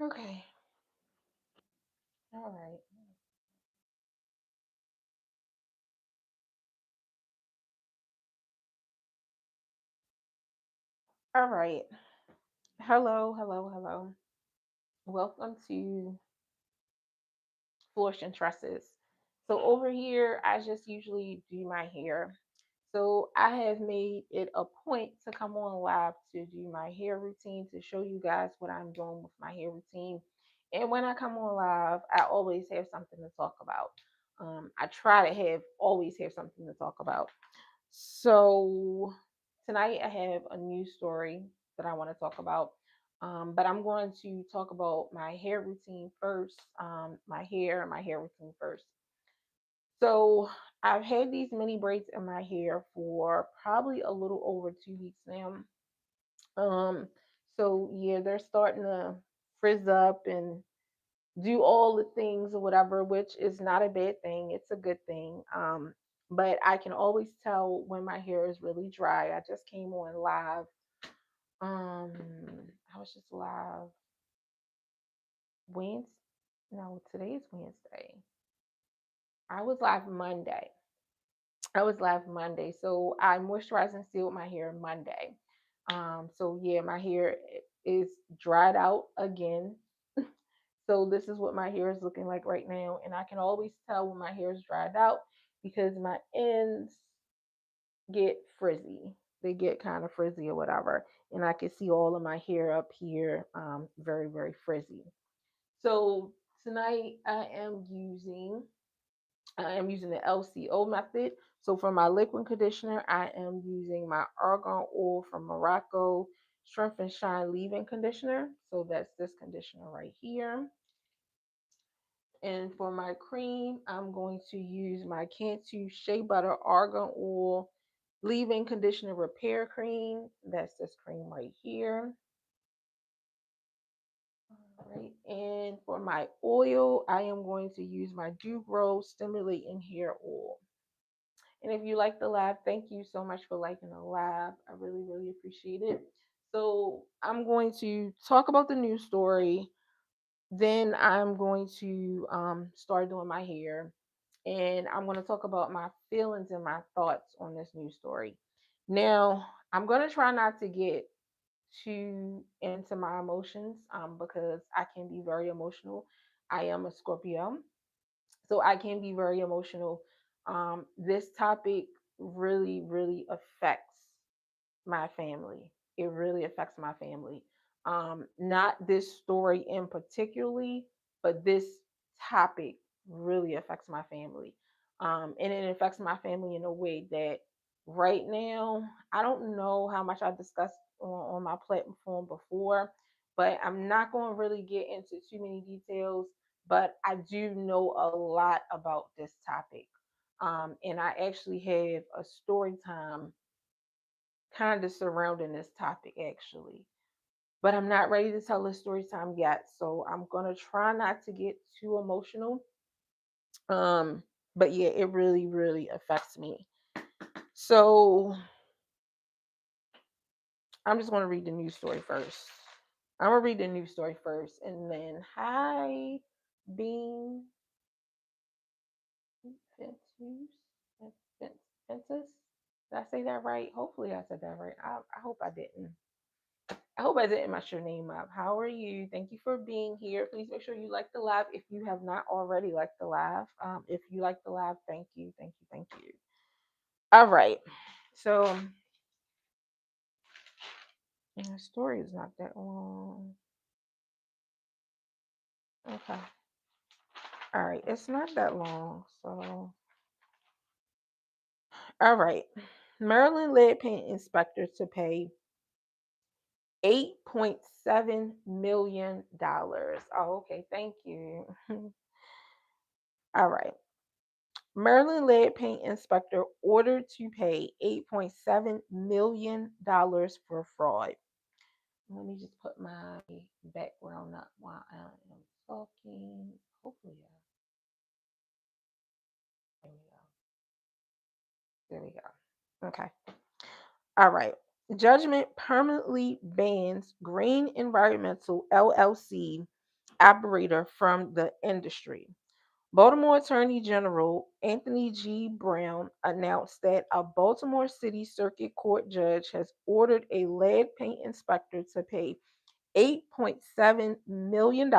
Okay. All right. All right. Hello, hello, hello. Welcome to Flourish and Tresses. So over here, I just usually do my hair. So I have made it a point to come on live to do my hair routine to show you guys what I'm doing with my hair routine. And when I come on live, I always have something to talk about. I try to have always have something to talk about. So tonight I have a news story that I want to talk about. But I'm going to talk about my hair routine first. My hair routine first. So I've had these mini braids in my hair for probably a little over 2 weeks now. Um, so yeah, they're starting to frizz up and do all the things or whatever, which is not a bad thing. It's a good thing. But I can always tell when my hair is really dry. I just came on live. Um, I was just live Wednesday. No, today is Wednesday. I was live Monday. I was live Monday. So I moisturized and sealed my hair Monday. So yeah, my hair is dried out again. So this is what my hair is looking like right now. And I can always tell when my hair is dried out because my ends get frizzy. They get kind of frizzy or whatever. And I can see all of my hair up here very, very frizzy. So tonight I am using the LCO method. So for my liquid conditioner, I am using my argan oil from Morocco Strength and Shine leave-in conditioner. So that's this conditioner right here. And for my cream, I'm going to use my Cantu Shea Butter Argan Oil leave-in conditioner repair cream. That's this cream right here. All right. And for my oil, I am going to use my Dew Grow Stimulating Hair Oil. And if you like the live, thank you so much for liking the live. I really, really appreciate it. So I'm going to talk about the news story. Then I'm going to start doing my hair. And I'm going to talk about my feelings and my thoughts on this news story. Now, I'm going to try not to get too into my emotions because I can be very emotional. I am a Scorpio, so I can be very emotional. This topic really, really affects my family. It really affects my family. Not this story in particularly, but this topic really affects my family. And it affects my family in a way that right now, I don't know how much I discussed on my platform before, but I'm not going to really get into too many details. But I do know a lot about this topic. And I actually have a story time kind of surrounding this topic actually. But I'm not ready to tell the story time yet, so I'm gonna try not to get too emotional. Um, but yeah, it really, really affects me. So I'm just gonna read the news story first. I'm gonna read the news story first, and then hi, Bean Ventus, Ventus. Did I say that right? Hopefully, I said that right. I hope I didn't. I hope I didn't mess your name up. How are you? Thank you for being here. Please make sure you like the live if you have not already liked the live. If you like the live, thank you, thank you, thank you. All right. So the story is not that long. Okay. All right. It's not that long. So, all right. Maryland led paint inspector to pay $8.7 million. Oh, okay. Thank you. All right. Maryland lead paint inspector ordered to pay $8.7 million for fraud. Let me just put my background up while I am talking. Hopefully, there we go. There we go. Okay. All right. Judgment permanently bans Green Environmental LLC operator from the industry. Baltimore Attorney General Anthony G. Brown announced that a Baltimore City Circuit Court judge has ordered a lead paint inspector to pay $8.7 million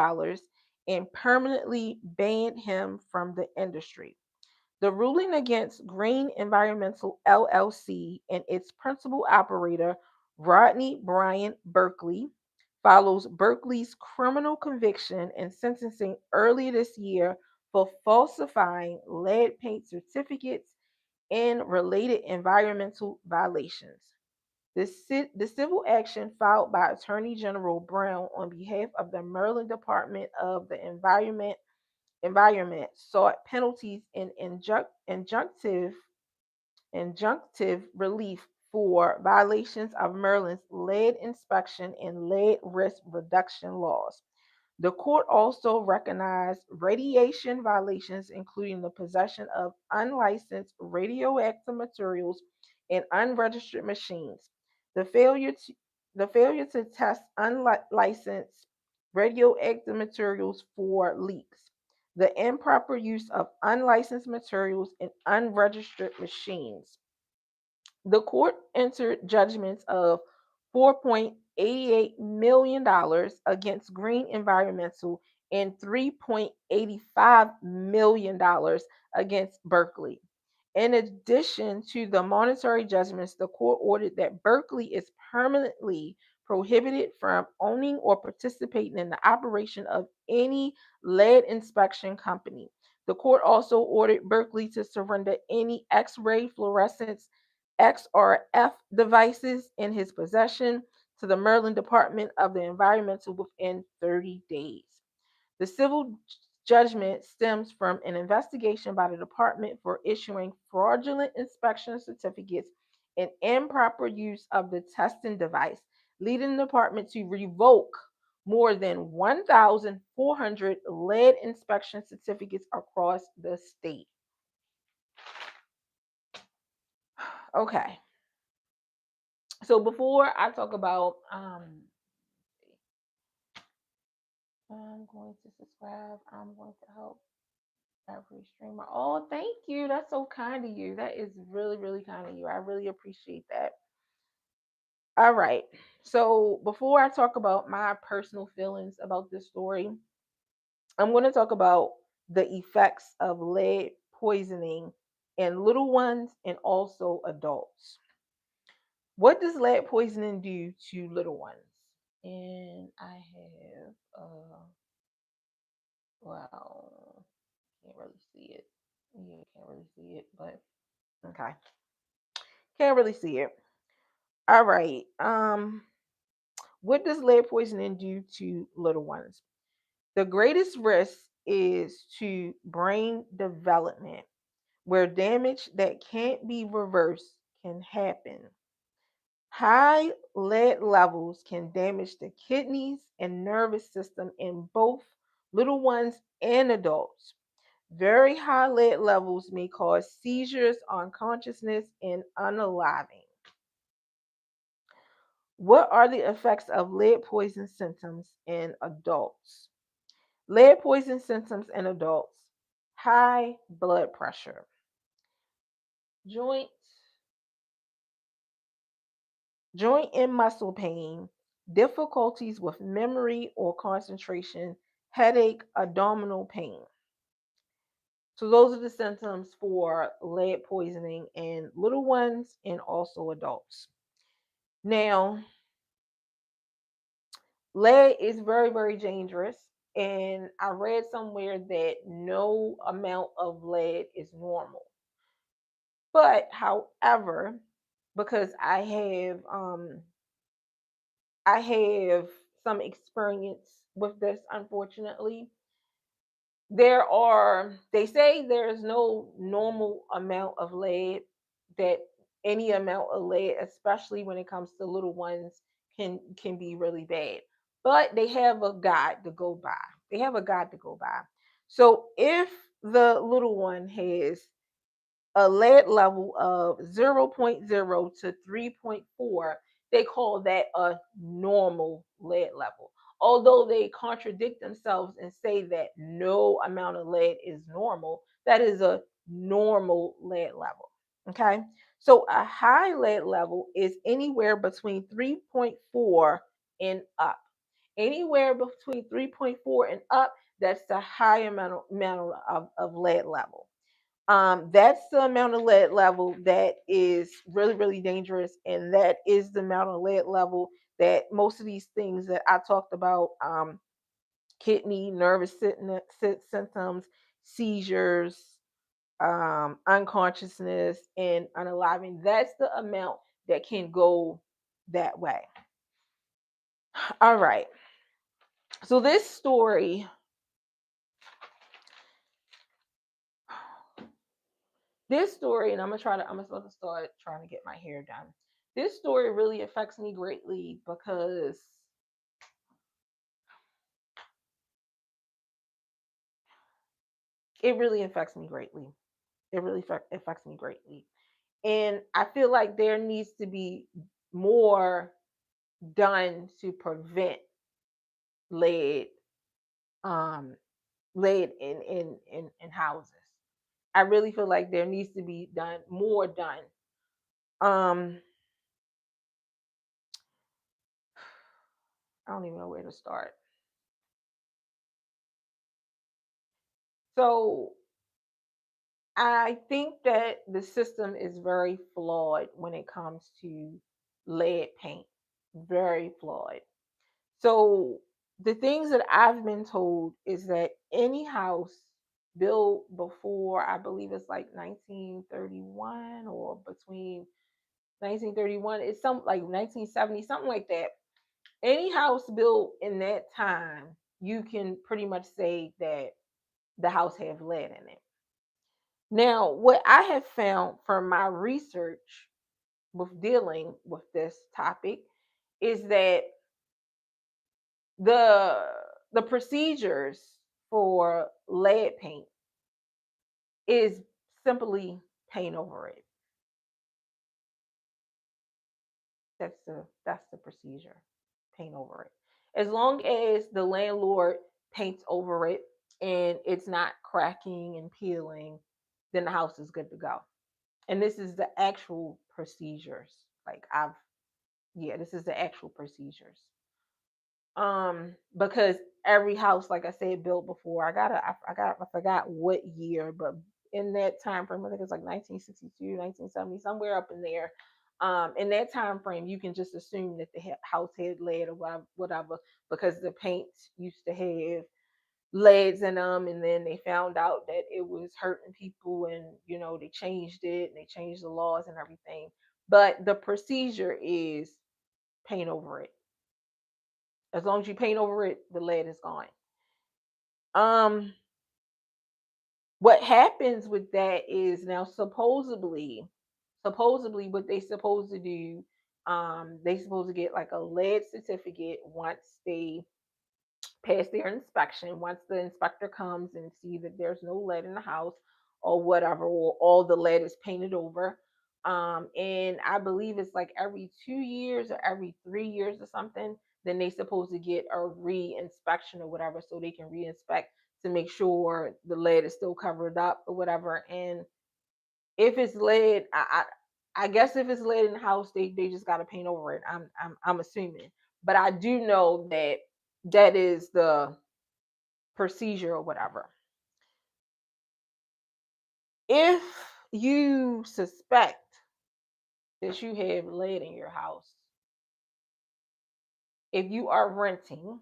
and permanently banned him from the industry. The ruling against Green Environmental LLC and its principal operator, Rodney Bryant Berkeley, follows Berkeley's criminal conviction and sentencing earlier this year for falsifying lead paint certificates and related environmental violations. The civil action filed by Attorney General Brown on behalf of the Maryland Department of the Environment sought penalties and injunctive relief for violations of Maryland's lead inspection and lead risk reduction laws. The court also recognized radiation violations, including the possession of unlicensed radioactive materials and unregistered machines, the failure to, the failure to test unlicensed radioactive materials for leaks, the improper use of unlicensed materials and unregistered machines. The court entered judgments of $4.88 million against Green Environmental and $3.85 million against Berkeley. In addition to the monetary judgments, the court ordered that Berkeley is permanently prohibited from owning or participating in the operation of any lead inspection company. The court also ordered Berkeley to surrender any X ray fluorescence XRF devices in his possession to the Maryland Department of the Environmental within 30 days. The civil judgment stems from an investigation by the department for issuing fraudulent inspection certificates and improper use of the testing device, leading the department to revoke more than 1,400 lead inspection certificates across the state. Okay. So before I talk about, I'm going to subscribe. I'm going to help every streamer. Oh, thank you. That's so kind of you. That is really, really kind of you. I really appreciate that. All right. So before I talk about my personal feelings about this story, I'm going to talk about the effects of lead poisoning in little ones and also adults. What does lead poisoning do to little ones? And I have, well, can't really see it. Yeah, can't really see it, but okay. Can't really see it. All right. What does lead poisoning do to little ones? The greatest risk is to brain development, where damage that can't be reversed can happen. High lead levels can damage the kidneys and nervous system in both little ones and adults. Very high lead levels may cause seizures, unconsciousness, and unaliving. What are the effects of lead poison symptoms in adults? Lead poison symptoms in adults: high blood pressure, joint, joint and muscle pain, difficulties with memory or concentration, headache, abdominal pain. So those are the symptoms for lead poisoning in little ones and also adults. Now, lead is very, very dangerous. And I read somewhere that no amount of lead is normal. But however, because I have some experience with this, unfortunately, they say there's no normal amount of lead, that any amount of lead, especially when it comes to little ones, can be really bad. But they have a guide to go by. They have a guide to go by. So if the little one has a lead level of zero point 0 to 3.4, they call that a normal lead level. although they contradict themselves and say that no amount of lead is normal, that is a normal lead level. Okay. So a high lead level is anywhere between 3.4 and up. Anywhere between 3.4 and up, that's the high amount of lead level. That's the amount of lead level that is really, really dangerous. And that is the amount of lead level that most of these things that I talked about, kidney, nervous symptoms, seizures, unconsciousness, and unaliving, that's the amount that can go that way. All right. So this story, and I'm supposed to start trying to get my hair done. This story really affects me greatly because it really affects me greatly. It really affects me greatly. And I feel like there needs to be more done to prevent lead, um, lead in houses. I really feel like there needs to be done more done. Um, I don't even know where to start. So I think that the system is very flawed when it comes to lead paint. Very flawed. So the things that I've been told is that any house built before, I believe it's like 1931 or between 1931, it's some like 1970, something like that. Any house built in that time, you can pretty much say that the house have lead in it. Now, what I have found from my research with dealing with this topic is that the the procedures for lead paint is simply paint over it. That's the procedure. Paint over it. As long as the landlord paints over it and it's not cracking and peeling, then the house is good to go. And this is the actual procedures. Like I've yeah, this is the actual procedures. Because every house, like I said, built before, I forgot what year, but in that time frame, I think it's like 1962, 1970, somewhere up in there. In that time frame, you can just assume that the house had lead or whatever, because the paints used to have leads in them, and then they found out that it was hurting people, and they changed it, and they changed the laws and everything. But the procedure is paint over it. As long as you paint over it, the lead is gone. Um, what happens with that is now supposedly what they supposed to do, they supposed to get like a lead certificate once they pass their inspection. Once the inspector comes and see that there's no lead in the house or whatever, or all the lead is painted over. And I believe it's like every 2 years or every 3 years or something, then they supposed to get a re-inspection or whatever, so they can re-inspect to make sure the lead is still covered up or whatever. And if it's lead, I guess if it's lead in the house, they just got to paint over it. I'm assuming, but I do know that that is the procedure or whatever. If you suspect that you have lead in your house, if you are renting,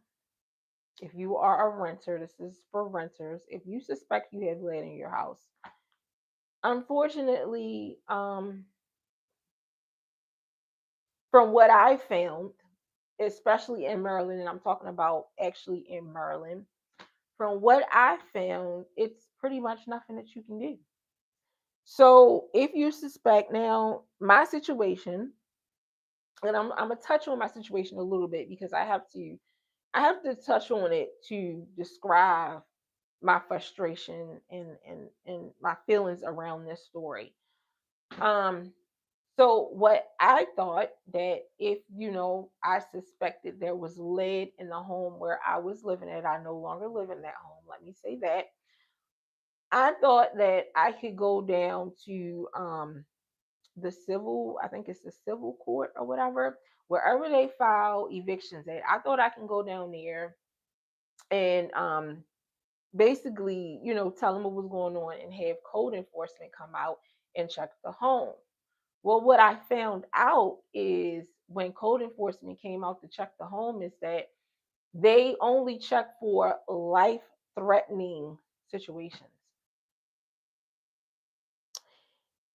if you are a renter, this is for renters. If you suspect you have lead in your house, unfortunately, from what I found, especially in Maryland, and I'm talking about actually in Maryland, from what I found, it's pretty much nothing that you can do. So if you suspect, now my situation, and I'm gonna touch on my situation a little bit because I have to touch on it to describe my frustration and my feelings around this story. Um So what I thought that if I suspected there was lead in the home where I was living at, I no longer live in that home. Let me say that. I thought that I could go down to the civil, I think it's the civil court or whatever, wherever they file evictions at. I thought I can go down there and basically, tell them what was going on and have code enforcement come out and check the home. Well, what I found out is when code enforcement came out to check the home is that they only check for life threatening situations.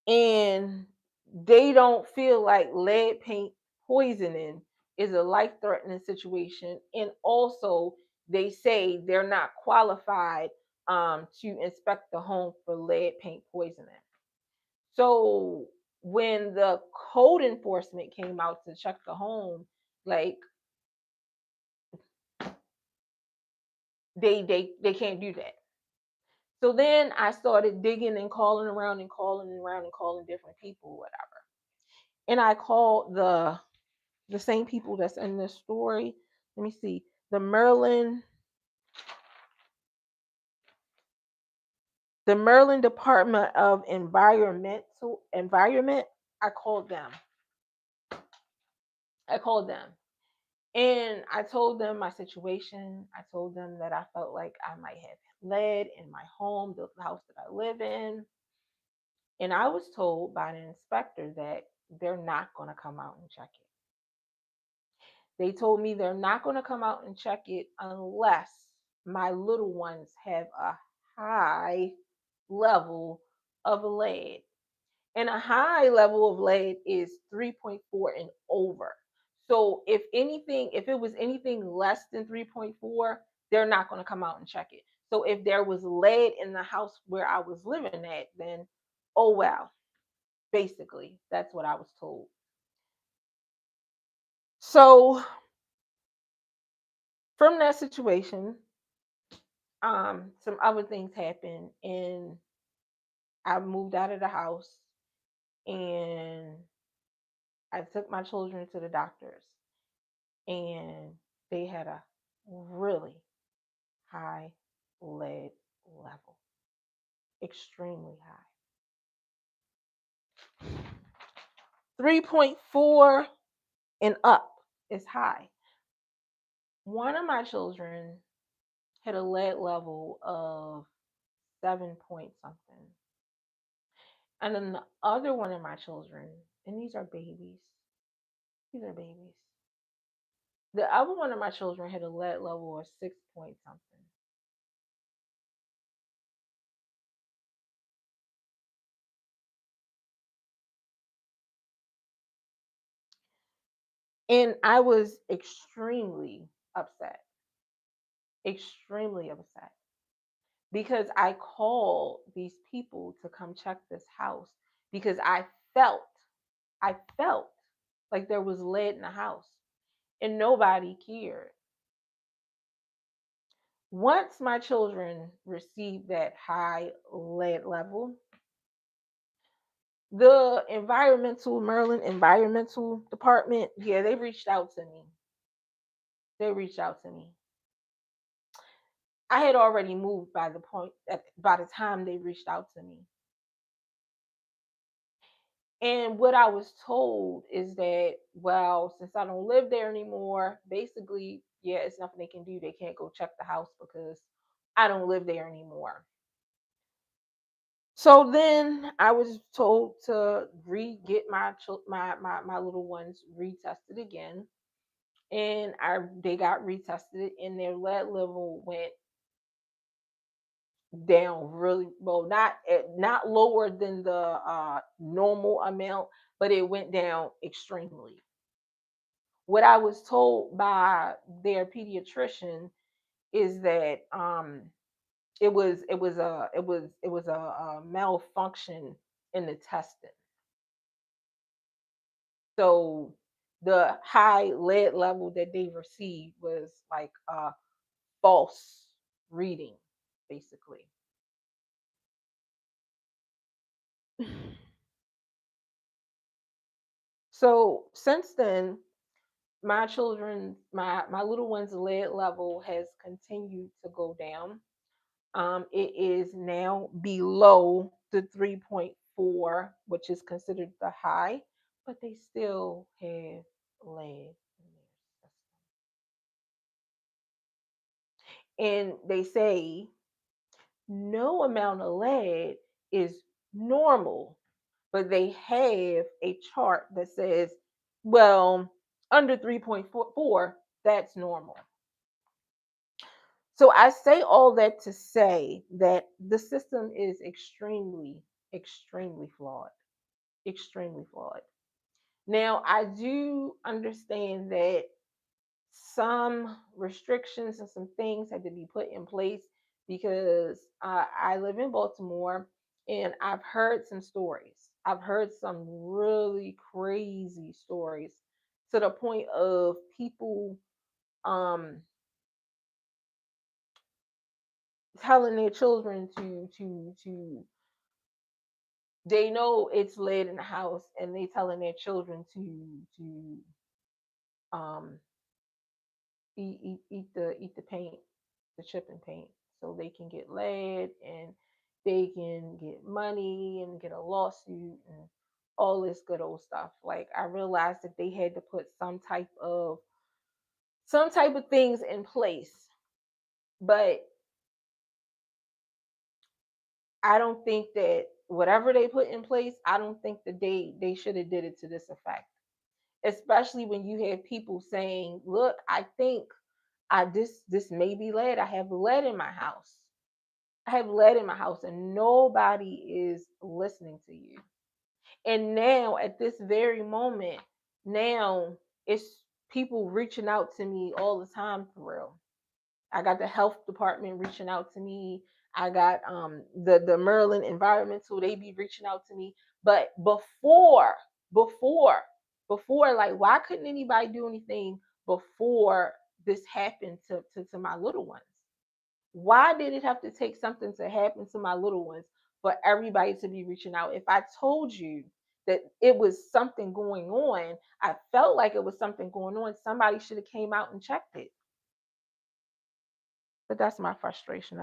And they don't feel like lead paint poisoning is a life threatening situation. And also, they say they're not qualified to inspect the home for lead paint poisoning. So when the code enforcement came out to check the home, like they can't do that. So then I started digging and calling around and calling around and calling different people, whatever. And I called the same people that's in this story. Let me see. The Maryland Department of Environment. I called them. I called them. And I told them my situation. I told them that I felt like I might have lead in my home, the house that I live in. And I was told by an inspector that they're not going to come out and check it. They told me they're not going to come out and check it unless my little ones have a high level of lead. And a high level of lead is 3.4 and over. So if it was anything less than 3.4, they're not going to come out and check it. So if there was lead in the house where I was living at, then oh well. Basically, that's what I was told. So from that situation, some other things happened, and I moved out of the house, and I took my children to the doctors, and they had a really high lead level, extremely high. 3.4 and up is high. One of my children had a lead level of 7 point something. And then the other one of my children, and these are babies. The other one of my children had a lead level of 6 point something. And I was extremely upset because I called these people to come check this house because felt, I felt like there was lead in the house and nobody cared. Once my children received that high lead level, the Maryland Environmental Department, yeah, they reached out to me. They reached out to me. I had already moved by the time they reached out to me. And what I was told is that, well, since I don't live there anymore, basically, yeah, it's nothing they can do. They can't go check the house because I don't live there anymore. So then I was told to get my little ones retested again, and they got retested, and their lead level went down really well, not lower than the normal amount, but it went down extremely. What I was told by their pediatrician is that it was a malfunction in the testing. So the high lead level that they received was like a false reading, basically. So since then, my children, my little one's lead level has continued to go down. It is now below the 3.4, which is considered the high, but they still have lead in their system. And they say no amount of lead is normal, but they have a chart that says, well, under 3.44, that's normal. So I say all that to say that the system is extremely, extremely flawed. Extremely flawed. Now, I do understand that some restrictions and some things had to be put in place because I live in Baltimore and I've heard some stories. I've heard some really crazy stories to the point of people um, telling their children to they know it's lead in the house and they telling their children to um eat the paint, the chipping paint, so they can get lead and they can get money and get a lawsuit and all this good old stuff. Like I realized that they had to put some type of things in place, but I don't think that whatever they put in place, I don't think that they should have did it to this effect. Especially when you have people saying, "Look, I think this may be lead. I have lead in my house. I have lead in my house," and nobody is listening to you. And now, at this very moment, now it's people reaching out to me all the time for real. I got the health department reaching out to me. I got the Maryland Environmental, they be reaching out to me. But before, before, like why couldn't anybody do anything before this happened to my little ones? Why did it have to take something to happen to my little ones for everybody to be reaching out? If I told you that it was something going on, I felt like it was something going on, somebody should have came out and checked it. But that's my frustration.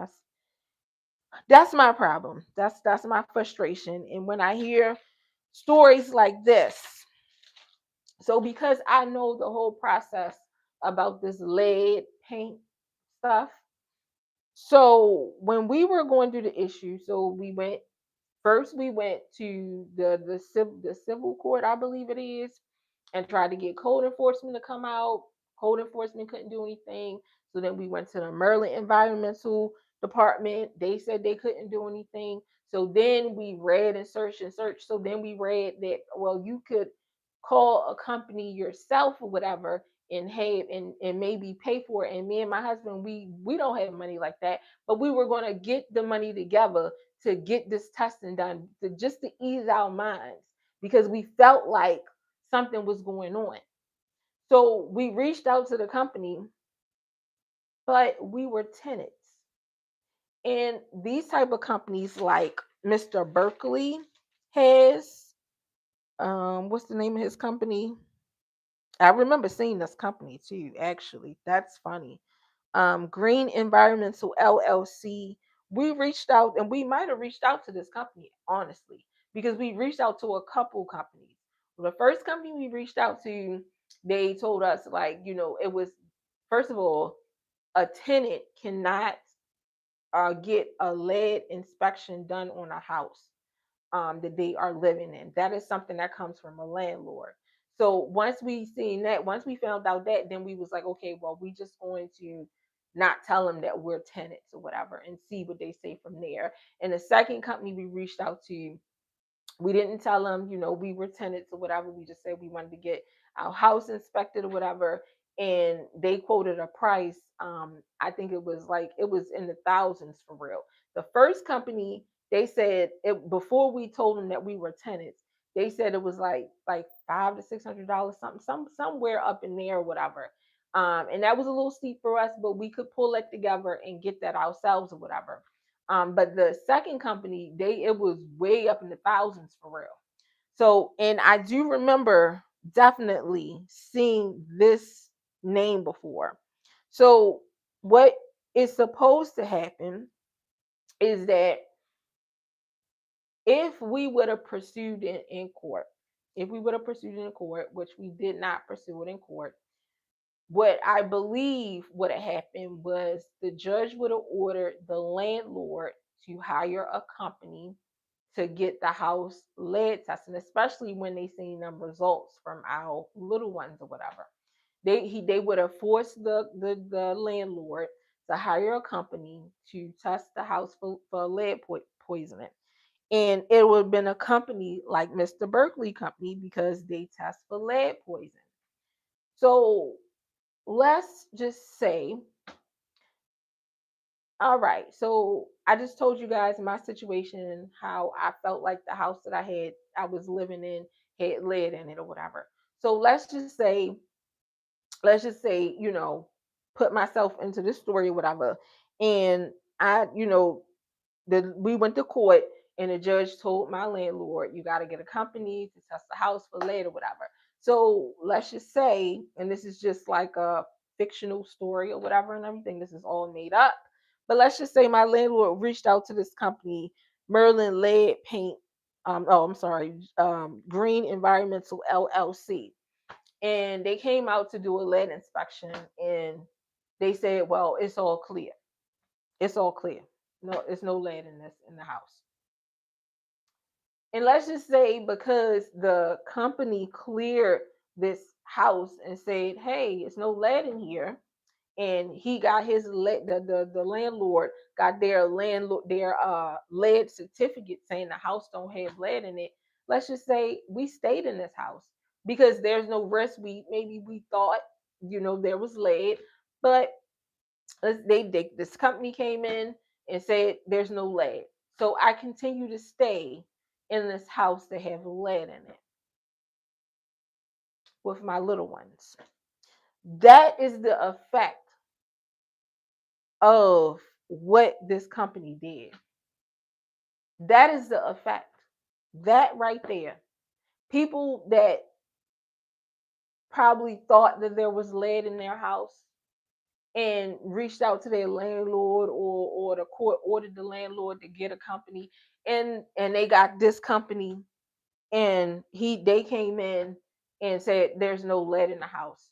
That's my problem. That's my frustration. And when I hear stories like this, so because I know the whole process about this lead paint stuff, so when we were going through the issue, so we went to the civil court, I believe it is, and tried to get code enforcement to come out. Code enforcement couldn't do anything. So then we went to the Maryland Environmental Department. They said they couldn't do anything. So then we read and searched and searched. So then we read that, well, you could call a company yourself or whatever and have and maybe pay for it. And me and my husband, we don't have money like that, but we were going to get the money together to get this testing done just to ease our minds because we felt like something was going on. So we reached out to the company, but we were tenants. And these type of companies like Mr. Berkeley has what's the name of his company? I remember seeing this company too, actually. That's funny. Green Environmental LLC. We reached out and we might have reached out to this company, honestly, because we reached out to a couple companies. The first company we reached out to, they told us, like, it was, first of all, a tenant cannot get a lead inspection done on a house that they are living in. That is something that comes from a landlord. So once we found out that, then we was like, okay, well, we just going to not tell them that we're tenants or whatever and see what they say from there. And the second company we reached out to, we didn't tell them, we were tenants or whatever. We just said we wanted to get our house inspected or whatever. And they quoted a price. I think it was in the thousands for real. The first company, they said it before we told them that we were tenants. They said it was like $500 to $600, somewhere up in there or whatever. And that was a little steep for us, but we could pull it together and get that ourselves or whatever. But the second company, it was way up in the thousands for real. So, and I do remember definitely seen this name before. So what is supposed to happen is that if we would have pursued it in court, if we would have pursued it in court, which we did not pursue it in court, what I believe would have happened was the judge would have ordered the landlord to hire a company to get the house lead tested, especially when they seen them results from our little ones or whatever. They would have forced the landlord to hire a company to test the house for lead poisoning. And it would have been a company like Mr. Berkeley Company because they test for lead poison. So let's just say, all right, so I just told you guys my situation, how I felt like the house that I was living in had lead in it or whatever. So let's just say, put myself into this story or whatever. And I, we went to court and the judge told my landlord, you got to get a company to test the house for lead or whatever. So let's just say, and this is just like a fictional story or whatever and everything, this is all made up. But let's just say my landlord reached out to this company, Merlin Lead Paint, I'm sorry, Green Environmental LLC. And they came out to do a lead inspection and they said, well, it's all clear. It's all clear. No, it's no lead in the house. And let's just say because the company cleared this house and said, hey, it's no lead in here, and he got his lead, the landlord got their lead certificate saying the house don't have lead in it. Let's just say we stayed in this house because there's no risk. We thought, there was lead, but this company came in and said there's no lead. So I continue to stay in this house that have lead in it with my little ones. That is the effect of what this company did. That is the effect. That right there. People that probably thought that there was lead in their house and reached out to their landlord, or the court ordered the landlord to get a company, and they got this company, and they came in and said there's no lead in the house.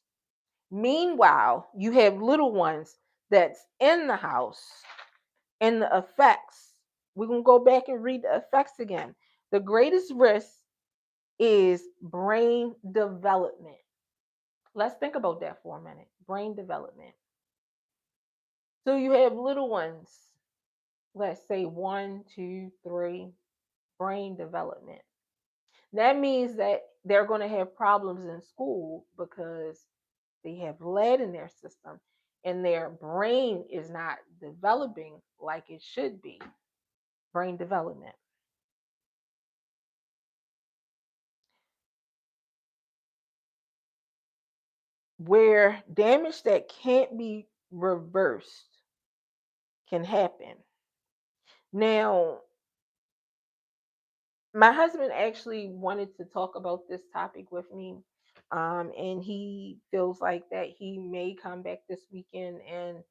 Meanwhile, you have little ones that's in the house, and the effects, we're going to go back and read the effects again. The greatest risk is brain development. Let's think about that for a minute. Brain development. So you have little ones, let's say 1, 2, 3, brain development. That means that they're going to have problems in school because they have lead in their system and their brain is not developing like it should be. Brain development. Where damage that can't be reversed can happen. Now, my husband actually wanted to talk about this topic with me, and he feels like that he may come back this weekend and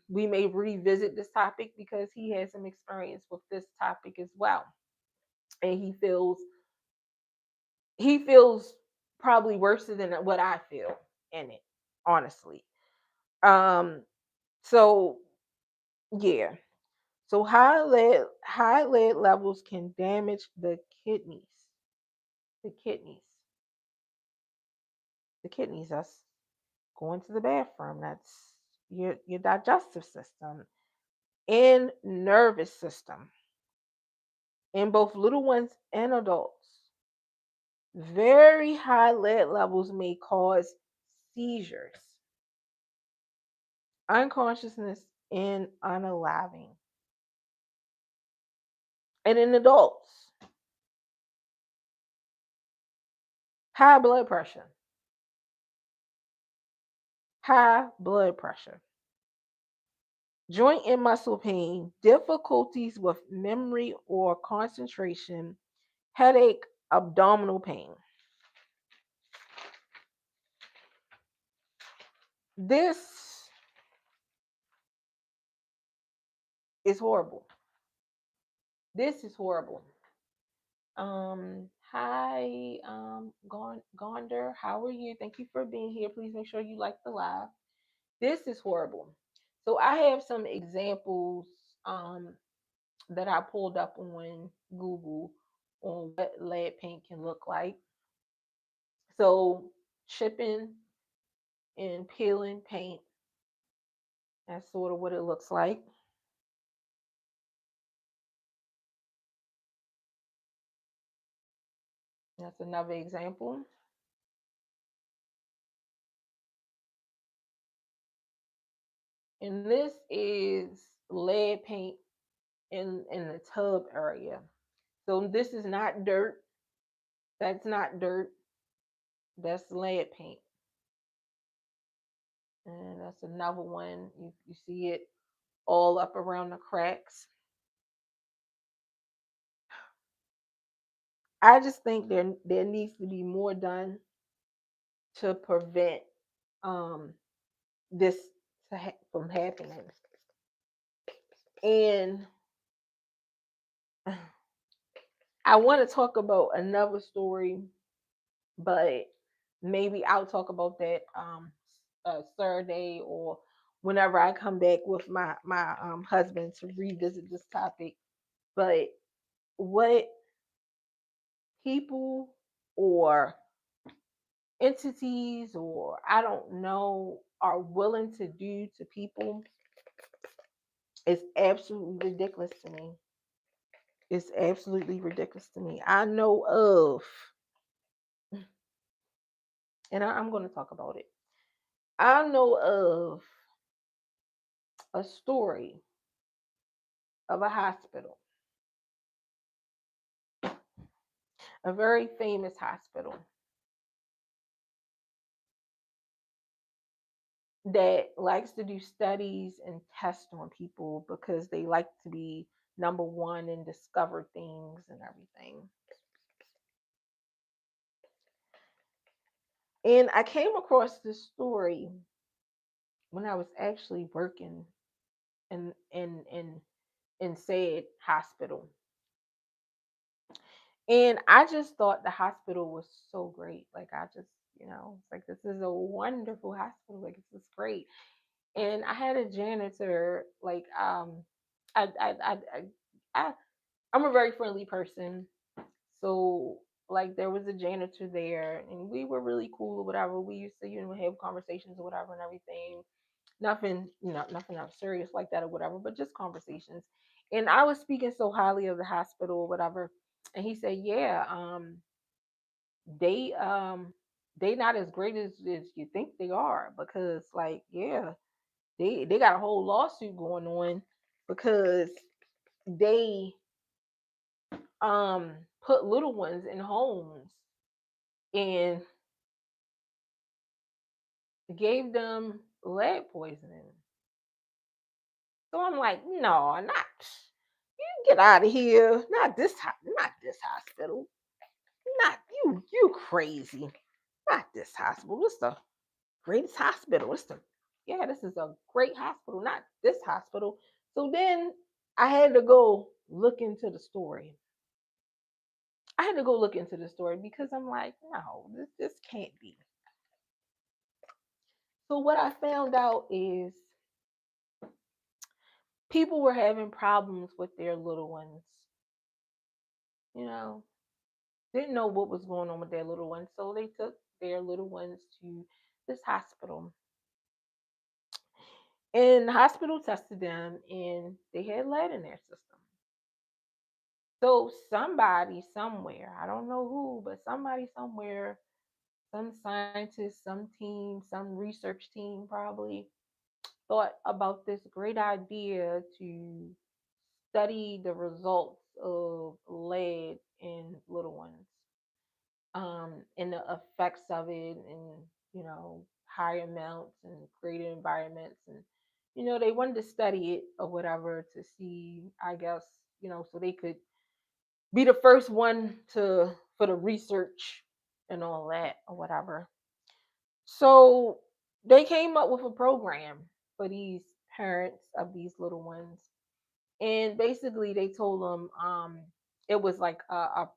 we may revisit this topic because he has some experience with this topic as well, and he feels probably worse than what I feel in it, honestly. Um, so yeah, so high lead levels can damage the kidneys. The kidneys. The kidneys. That's going to the bathroom. That's your digestive system and nervous system in both little ones and adults. Very high lead levels may cause seizures, unconsciousness, and unaliving. And in adults, high blood pressure, high blood pressure, joint and muscle pain, difficulties with memory or concentration, headache, abdominal pain. This is horrible. This is horrible. Hi, Gonder, how are you? Thank you for being here. Please make sure you like the live. This is horrible. So I have some examples um that I pulled up on Google on what lead paint can look like. So chipping and peeling paint, that's sort of what it looks like. That's another example. And this is lead paint in the tub area. So this is not dirt. That's not dirt. That's lead paint. And that's another one. You see it all up around the cracks. I just think there needs to be more done to prevent um this from happening. And I want to talk about another story, but maybe I'll talk about that Saturday or whenever I come back with my husband to revisit this topic. But what people or entities or I don't know are willing to do to people is absolutely ridiculous to me. It's absolutely ridiculous to me. I know of, and I'm going to talk about it. I know of a story of a hospital, a very famous hospital that likes to do studies and tests on people because they like to be number one and discover things and everything. And I came across this story when I was actually working in said hospital. And I just thought the hospital was so great. Like I just, it's like this is a wonderful hospital. Like this is great. And I had a janitor. Like I I I I, I I'm a very friendly person. So like there was a janitor there, and we were really cool or whatever. We used to have conversations or whatever and everything. Nothing, nothing else serious like that or whatever, but just conversations. And I was speaking so highly of the hospital or whatever, and he said, "Yeah, they they not as great as you think they are because like yeah, they got a whole lawsuit going on because they put little ones in homes and gave them lead poisoning." So I'm like, no, not you get out of here. Not this hospital. Not you, you crazy. Not this hospital. It's the greatest hospital. Yeah, this is a great hospital, not this hospital. So then I had to go look into the story. I had to go look into the story because I'm like, no, this can't be. So what I found out is people were having problems with their little ones. You know, didn't know what was going on with their little ones, so they took their little ones to this hospital. And the hospital tested them, and they had lead in their system. So somebody somewhere, I don't know who, but somebody somewhere, some scientist, some team, some research team probably thought about this great idea to study the results of lead in little ones, and the effects of it, and high amounts and greater environments, and they wanted to study it or whatever to see, I guess, so they could be the first one to for the research and all that or whatever. So they came up with a program for these parents of these little ones, and basically they told them it was like a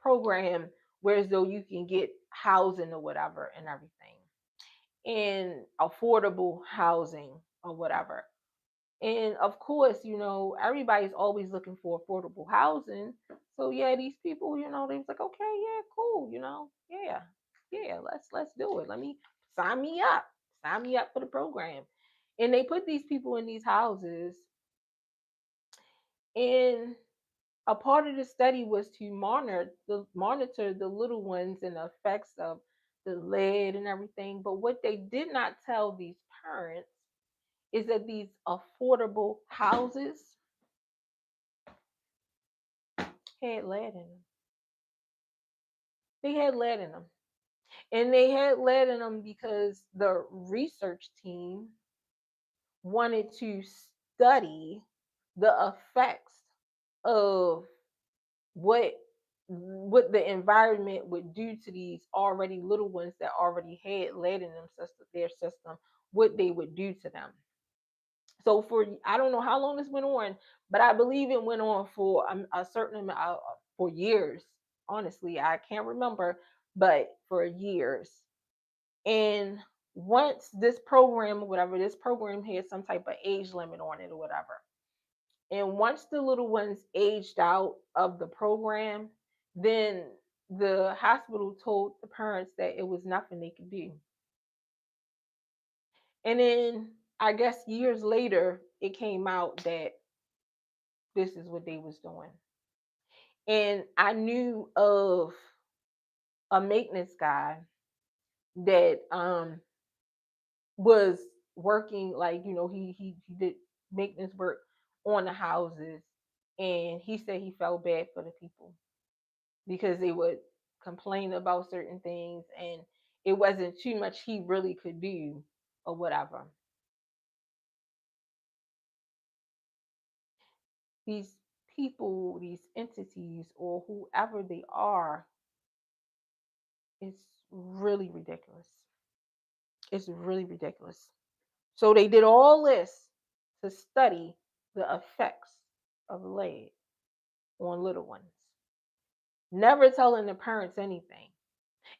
program where as though you can get housing or whatever and everything, and affordable housing or whatever. And of course, everybody's always looking for affordable housing. So yeah, these people, they was like, okay, yeah, cool, yeah, yeah, let's do it. Let me sign me up, sign me up for the program. And they put these people in these houses, and a part of the study was to monitor the little ones and the effects of the lead and everything. But what they did not tell these parents is that these affordable houses had lead in them. They had lead in them. And they had lead in them because the research team wanted to study the effects of what what the environment would do to these already little ones that already had lead in their system, what they would do to them. So for, I don't know how long this went on, but I believe it went on for a certain amount, for years. Honestly, I can't remember, but for years. And once this program or whatever, this program had some type of age limit on it or whatever. And once the little ones aged out of the program, then the hospital told the parents that it was nothing they could do. And then I guess years later, it came out that this is what they was doing. And I knew of a maintenance guy that was working, like, he did maintenance work on the houses, and he said he felt bad for the people because they would complain about certain things, and it wasn't too much he really could do or whatever. These people, these entities, or whoever they are, it's really ridiculous. It's really ridiculous. So they did all this to study the effects of lead on little ones, never telling the parents anything.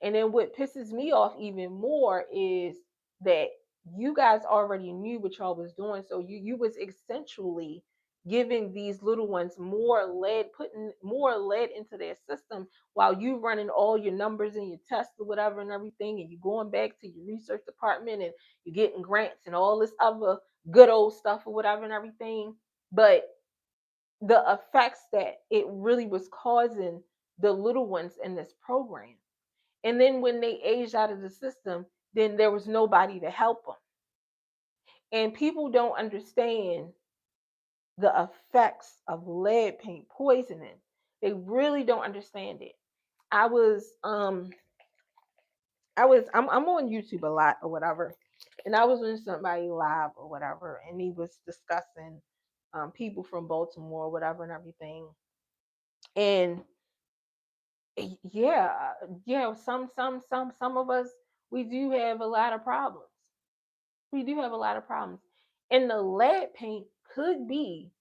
And then what pisses me off even more is that you guys already knew what y'all was doing. So you was essentially giving these little ones more lead, putting more lead into their system while you running all your numbers and your tests or whatever and everything, and you going back to your research department and you're getting grants and all this other good old stuff or whatever and everything. But the effects that it really was causing the little ones in this program. And then when they aged out of the system, then there was nobody to help them. And people don't understand the effects of lead paint poisoning. They really don't understand it. I was I'm on YouTube a lot or whatever, and I was on somebody live or whatever, and he was discussing people from Baltimore or whatever and everything. And yeah, yeah, some of us, we do have a lot of problems. We do have a lot of problems. And the lead paint could be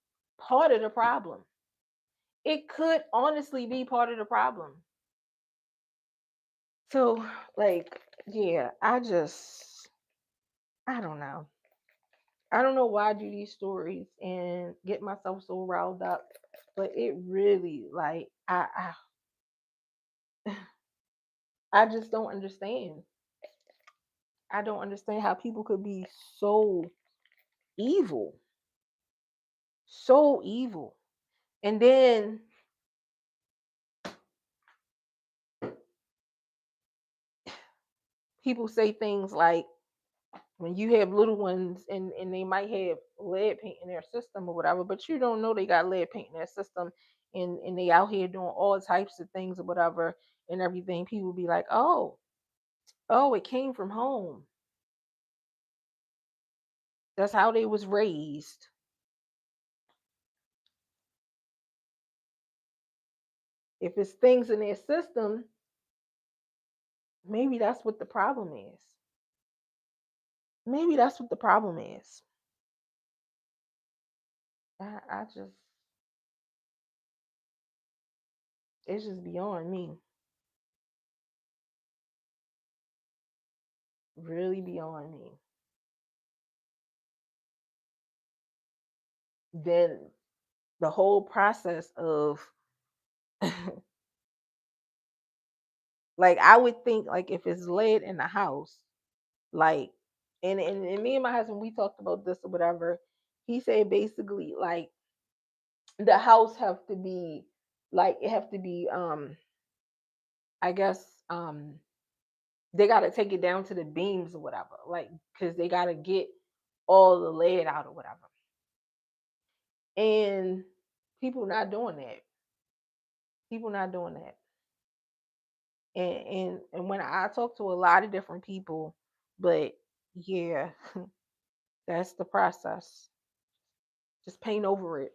part of the problem. It could honestly be part of the problem. So, like, yeah, I don't know. I don't know why I do these stories and get myself so riled up, but it really, like, I just don't understand. I don't understand how people could be so evil, so evil. And then people say things like, when you have little ones, and they might have lead paint in their system or whatever, but you don't know they got lead paint in their system, and they out here doing all types of things or whatever and everything, people be like, oh, it came from home. That's how they was raised. If it's things in their system, maybe that's what the problem is. Maybe that's what the problem is. I just, it's just beyond me. Really beyond me. Then the whole process of like I would think like if it's lead in the house, like and me and my husband we talked about this or whatever. He said basically like the house have to be like it have to be I guess they gotta take it down to the beams or whatever. Like because they gotta get all the lead out or whatever. And people not doing that. People not doing that. And when I talk to a lot of different people, but yeah, that's the process. Just paint over it.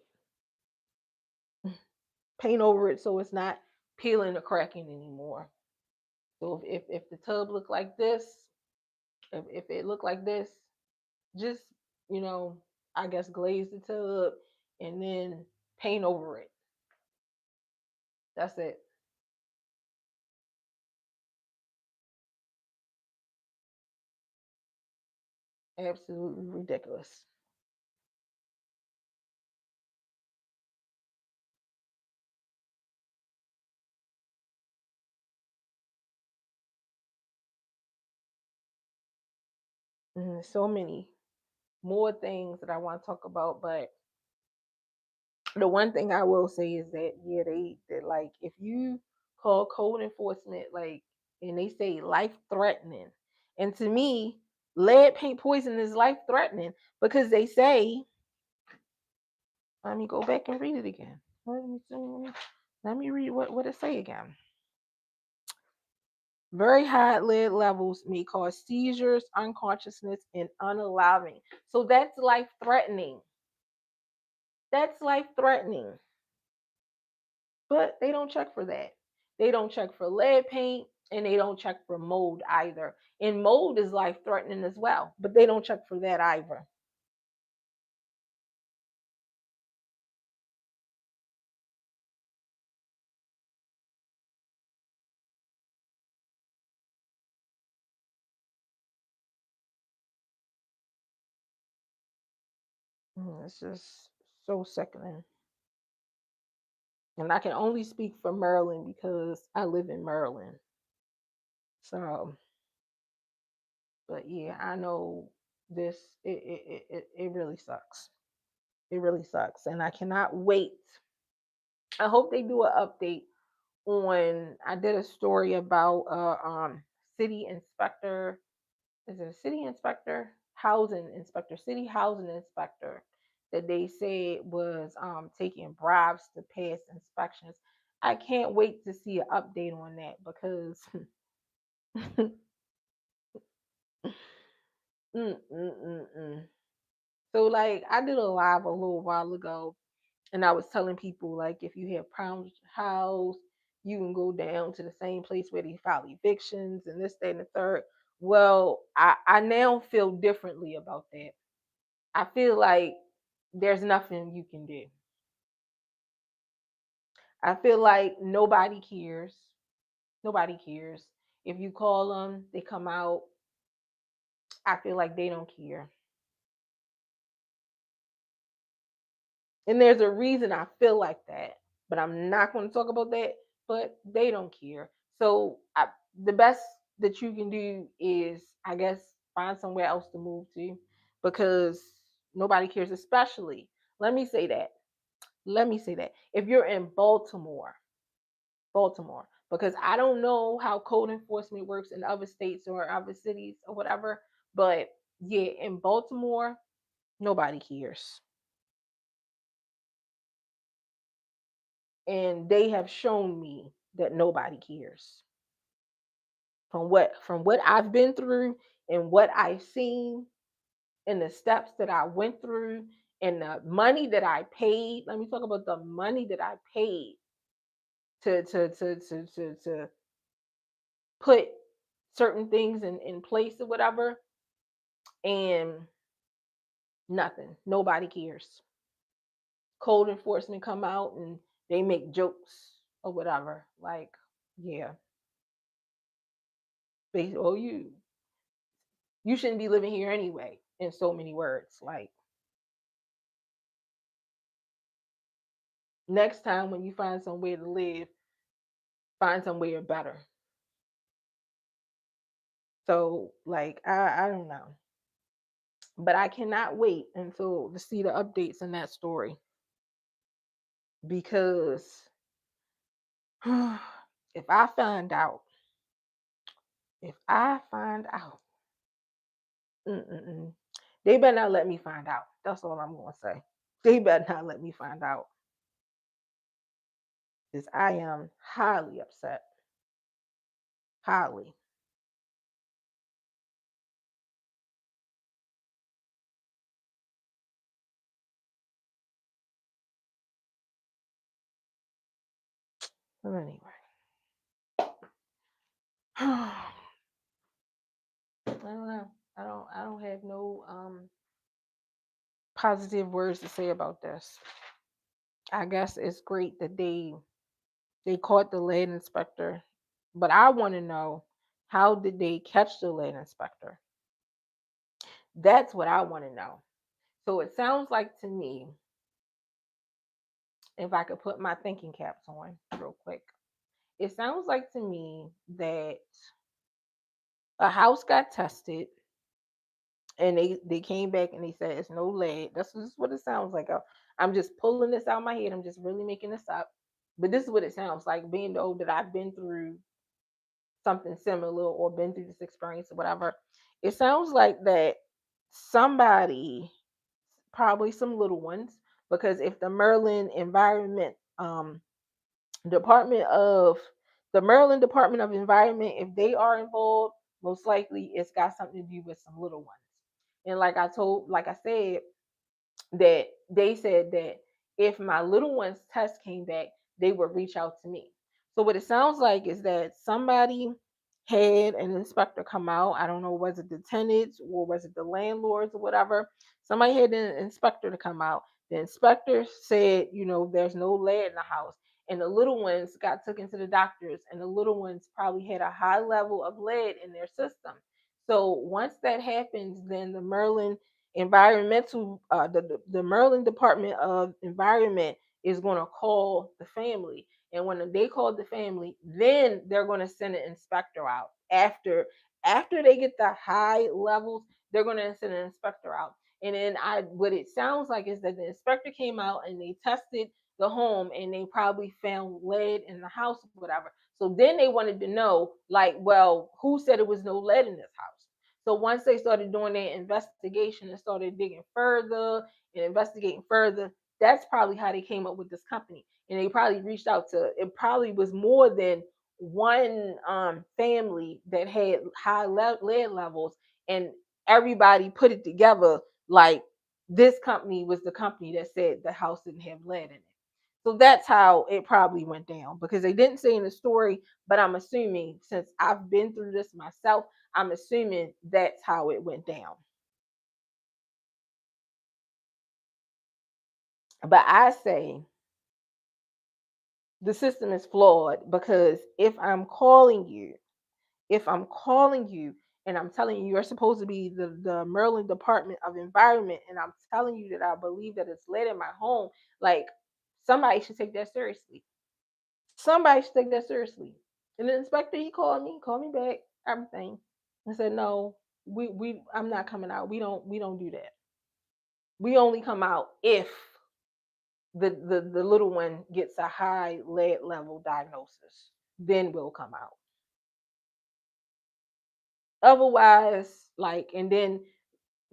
Paint over it so it's not peeling or cracking anymore. So if the tub look like this, if it look like this, just you know, I guess glaze the tub and then paint over it. That's it. Absolutely ridiculous. So many more things that I want to talk about, but the one thing I will say is that yeah, they like if you call code enforcement like and they say life threatening, and to me, lead paint poison is life threatening because they say, let me go back and read it again. Let me read what it say again. Very high lead levels may cause seizures, unconsciousness, and unaliving. So that's life threatening. That's life threatening. But they don't check for that. They don't check for lead paint and they don't check for mold either. And mold is life threatening as well, but they don't check for that either. It's just so sickening. And I can only speak for Maryland because I live in Maryland. So, but yeah, I know this. It really sucks. It really sucks, and I cannot wait. I hope they do an update on. I did a story about city inspector. Is it a city inspector? Housing inspector, city housing inspector that they said was taking bribes to pass inspections. I can't wait to see an update on that because mm, mm, mm, mm. So like I did a live a little while ago and I was telling people like if you have problems with your house, you can go down to the same place where they file evictions and this, that, and the third. Well, I now feel differently about that. I feel like there's nothing you can do. I feel like nobody cares. Nobody cares. If you call them, they come out. I feel like they don't care. And there's a reason I feel like that, but I'm not going to talk about that. But they don't care. So the best that you can do is, I guess, find somewhere else to move to because nobody cares. Especially, let me say that. Let me say that if you're in Baltimore, because I don't know how code enforcement works in other states or other cities or whatever, but yeah, in Baltimore, nobody cares. And they have shown me that nobody cares. From what I've been through and what I've seen and the steps that I went through and the money that I paid. Let me talk about the money that I paid to put certain things in place or whatever. and nothing. Nobody cares. Code enforcement come out and they make jokes or whatever. Like, yeah, they oh you shouldn't be living here anyway. In so many words, like next time when you find somewhere to live, find somewhere better. So like I don't know, but I cannot wait until to see the updates in that story because if I find out, if I find out, mm-mm-mm, they better not let me find out. That's all I'm gonna say. They better not let me find out because I am highly upset. Highly. But anyway, I don't know. I don't have no positive words to say about this. I guess it's great that they caught the lead inspector, but I want to know, how did they catch the lead inspector? That's what I want to know. So it sounds like to me, if I could put my thinking caps on real quick, it sounds like to me that a house got tested and they came back and they said it's no lead. That's just what it sounds like. I'm just pulling this out of my head. I'm just really making this up. But this is what it sounds like, being told that I've been through something similar or been through this experience or whatever. It sounds like that somebody, probably some little ones, because if the Maryland Environment Department of the Maryland Department of Environment, if they are involved, most likely it's got something to do with some little ones. And like I said, that they said that if my little one's test came back, they would reach out to me. So what it sounds like is that somebody had an inspector come out. I don't know, was it the tenants or was it the landlords or whatever? Somebody had an inspector to come out. The inspector said, there's no lead in the house. And the little ones got taken to the doctors, and the little ones probably had a high level of lead in their system. So once that happens, then the Maryland the Maryland Department of Environment is going to call the family, and when they call the family, then they're going to send an inspector out. After they get the high levels, they're going to send an inspector out. And then what it sounds like is that the inspector came out and they tested the home and they probably found lead in the house or whatever. So then they wanted to know, like, well, who said it was no lead in this house? So once they started doing their investigation and started digging further and investigating further, that's probably how they came up with this company. And they probably reached out to, it probably was more than one family that had high lead levels, and everybody put it together like this company was the company that said the house didn't have lead in it. So that's how it probably went down, because they didn't say in the story, but I'm assuming, since I've been through this myself, I'm assuming that's how it went down. But I say the system is flawed, because if I'm calling you and I'm telling you you're supposed to be the Maryland Department of Environment, and I'm telling you that I believe that it's lead in my home, like, somebody should take that seriously. Somebody should take that seriously. And the inspector, he called me back, everything. I said, no, we I'm not coming out. We don't do that. We only come out if the little one gets a high lead level diagnosis. Then we'll come out. Otherwise, like, and then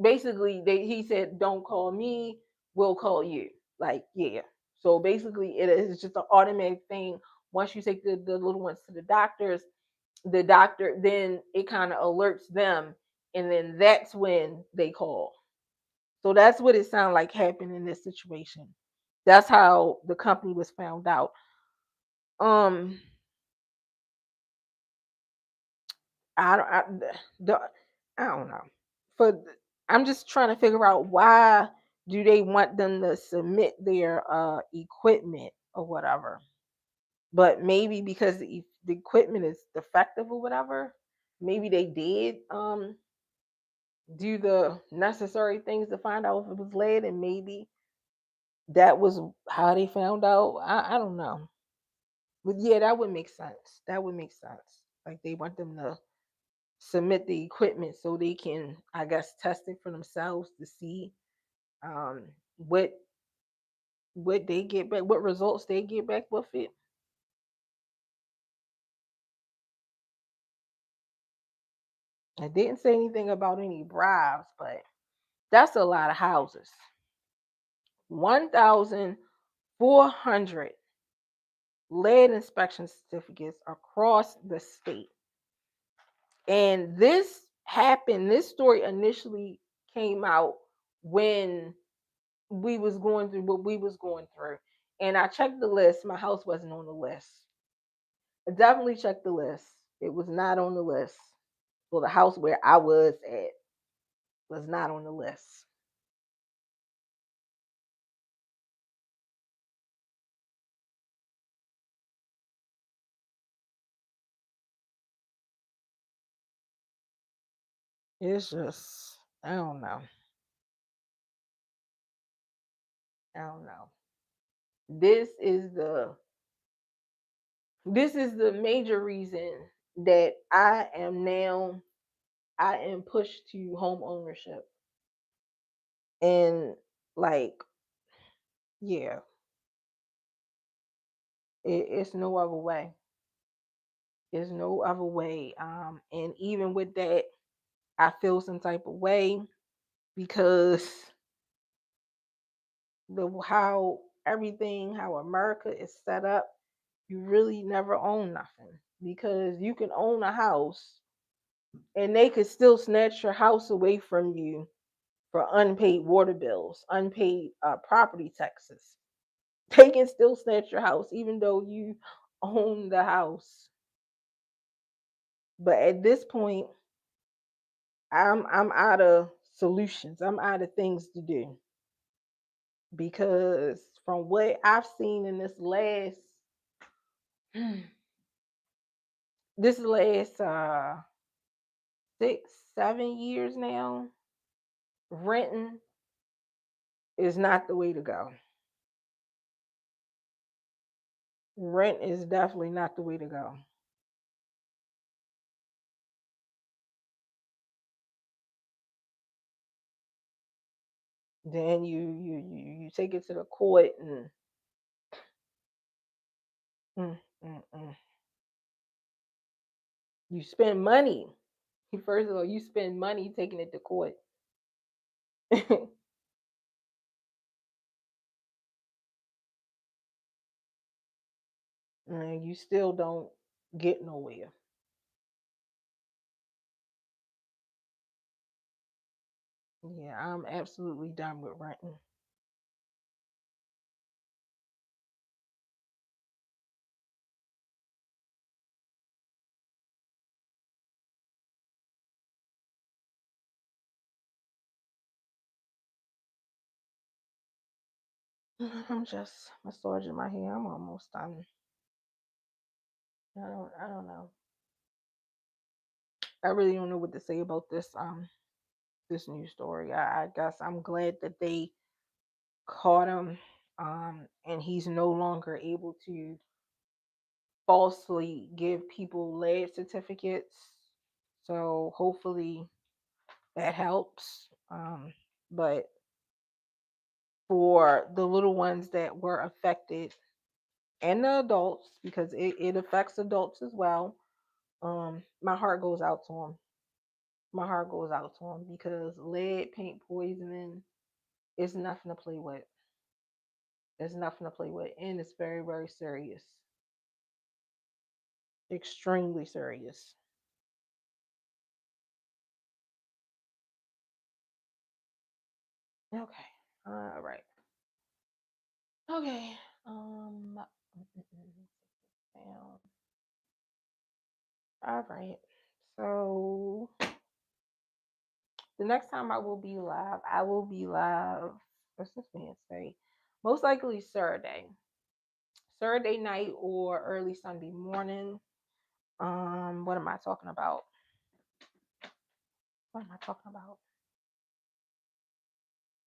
basically he said, don't call me, we'll call you. Like, yeah. So basically it is just an automatic thing. Once you take the little ones to the doctor, then it kind of alerts them, and then that's when they call. So that's what it sounded like happened in this situation. That's how the company was found out. Um, I don't, I, the, I don't know. For I'm just trying to figure out why do they want them to submit their equipment or whatever. But maybe because the equipment is defective or whatever, maybe they did do the necessary things to find out if it was lead, and maybe that was how they found out. I don't know. But yeah, that would make sense. That would make sense. Like they want them to submit the equipment so they can, I guess, test it for themselves to see um what what they get back, what results they get back with it. I didn't say anything about any bribes, but that's a lot of houses. 1,400 lead inspection certificates across the state. And this story initially came out when we was going through what we was going through. And I checked the list. My house wasn't on the list. I definitely checked the list. It was not on the list. Well, the house where I was at was not on the list. It's just, I don't know. I don't know. This is the this is the major reason that I am pushed to home ownership. And like, yeah, it's no other way. There's no other way. And even with that, I feel some type of way because the how everything, how America is set up, you really never own nothing because you can own a house and they could still snatch your house away from you for unpaid water bills, unpaid property taxes. They can still snatch your house even though you own the house. But at this point, I'm out of solutions. I'm out of things to do because from what I've seen in this last 6, 7 years now, renting is not the way to go. Rent is definitely not the way to go. Then you take it to the court and mm, mm, mm. You spend money. First of all, you spend money taking it to court. And you still don't get nowhere. Yeah, I'm absolutely done with renting. I'm just massaging my hair. I'm almost done. I don't know. I really don't know what to say about this news story. I guess I'm glad that they caught him, and he's no longer able to falsely give people lead certificates. So hopefully that helps. But for the little ones that were affected and the adults, because it affects adults as well, my heart goes out to them. My heart goes out to them because lead paint poisoning is nothing to play with. It's nothing to play with, and it's very, very serious. Extremely serious. Okay. All right. Okay. Down. All right. So The next time I will be live. What's this man say? Most likely Saturday night or early Sunday morning. What am I talking about? What am I talking about?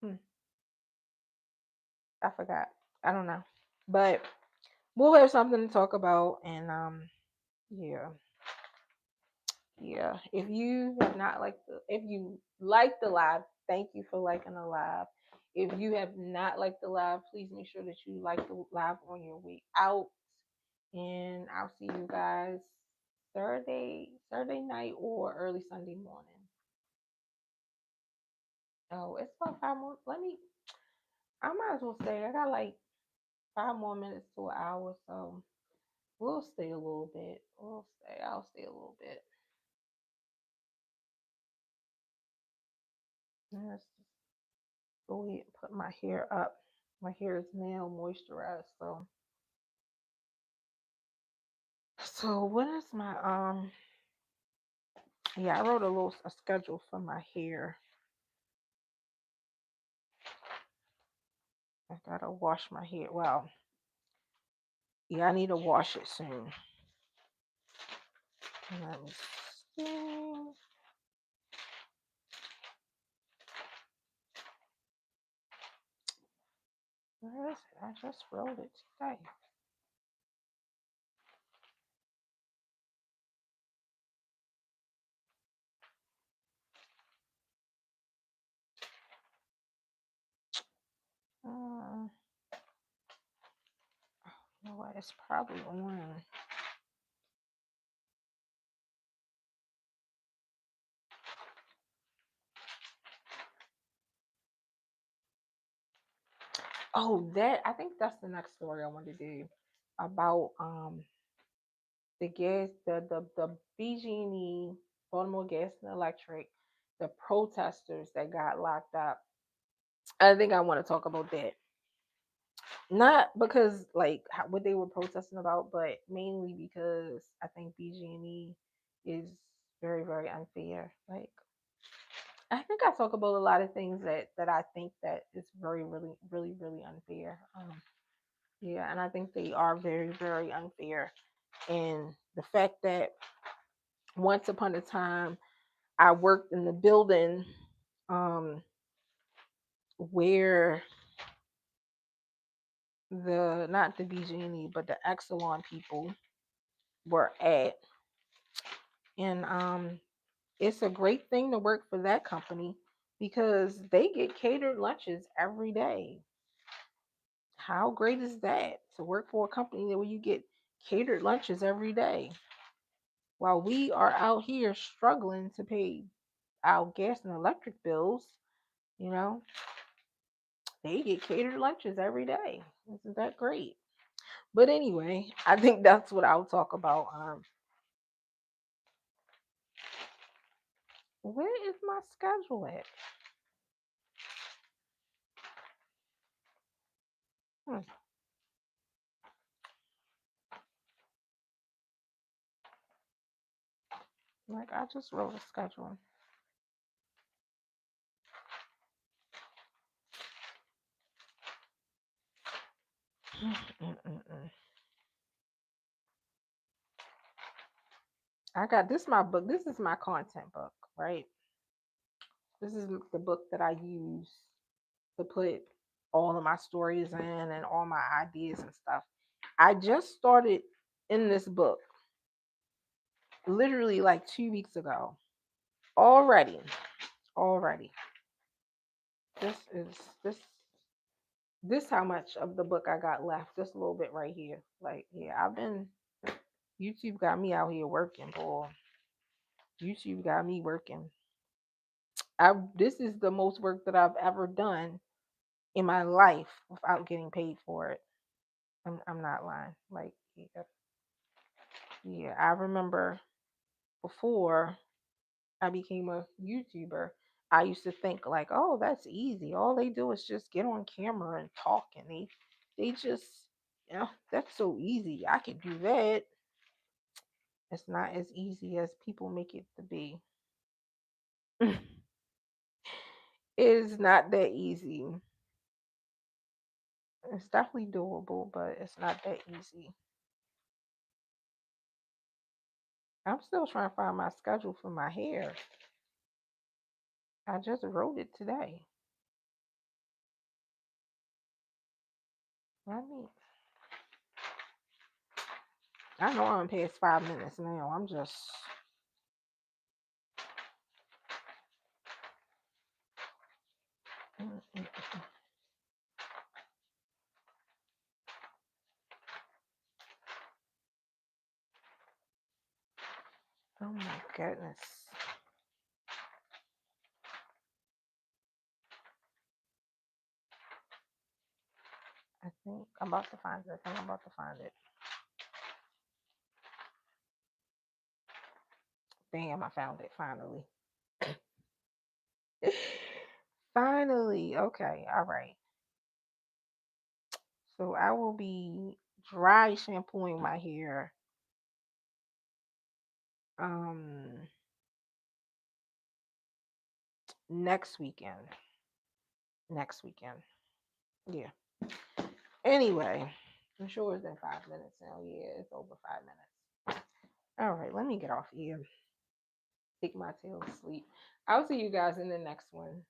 Hmm, I forgot. I don't know, but we'll have something to talk about. And yeah, yeah. If you like the live, thank you for liking the live. If you have not liked the live, please make sure that you like the live on your way out. And I'll see you guys Saturday night or early Sunday morning. Oh, it's about 5 more. I might as well say I got like 5 more minutes to an hour, so we'll stay a little bit. I'll stay a little bit. Let's go ahead and put my hair up. My hair is now moisturized, so what is my yeah, I wrote a schedule for my hair. I gotta wash my hair. Well, yeah, I need to wash it soon. Let me see. Where is it? I just wrote it today. Uh, you know what? It's probably on. Oh, that I think that's the next story I want to do about the gas, the BG&E, Baltimore Gas and Electric, the protesters that got locked up. I think I want to talk about that. Not because like what they were protesting about, but mainly because I think BG&E is very very unfair. Like I think I talk about a lot of things that I think that is very really unfair. Yeah, and I think they are very very unfair. And the fact that once upon a time I worked in the building um, where the not the BG&E but the Exelon people were at, and it's a great thing to work for that company because they get catered lunches every day. How great is that to work for a company where you get catered lunches every day while we are out here struggling to pay our gas and electric bills? You know, they get catered lunches every day. Isn't that great? But anyway, I think that's what I'll talk about. Where is my schedule at? Hmm, like I just wrote a schedule. Mm-mm-mm. I got this my book. This is my content book, right? This is the book that I use to put all of my stories in and all my ideas and stuff. I just started in this book literally like 2 weeks ago. Already, already. This is this how much of the book I got left. Just a little bit right here. Like, yeah, I've been YouTube got me out here working, boy. YouTube got me working. I This is the most work that I've ever done in my life without getting paid for it. I'm not lying. Like yeah, yeah, I remember before I became a YouTuber, I used to think like, oh, that's easy. All they do is just get on camera and talk, and they just that's so easy. I could do that. It's not as easy as people make it to be. is not that easy. It's definitely doable, but it's not that easy. I'm still trying to find my schedule for my hair. I just wrote it today. I mean, I know I'm past 5 minutes now. I'm just. Mm-mm. Oh my goodness. I think I'm about to find it. I think I'm about to find it. Damn, I found it finally. Finally. Okay. All right. So I will be dry shampooing my hair um next weekend. Next weekend. Yeah. Anyway, I'm sure it's been 5 minutes now. Yeah, it's over 5 minutes. All right, let me get off here. Take my tail to sleep. I'll see you guys in the next one.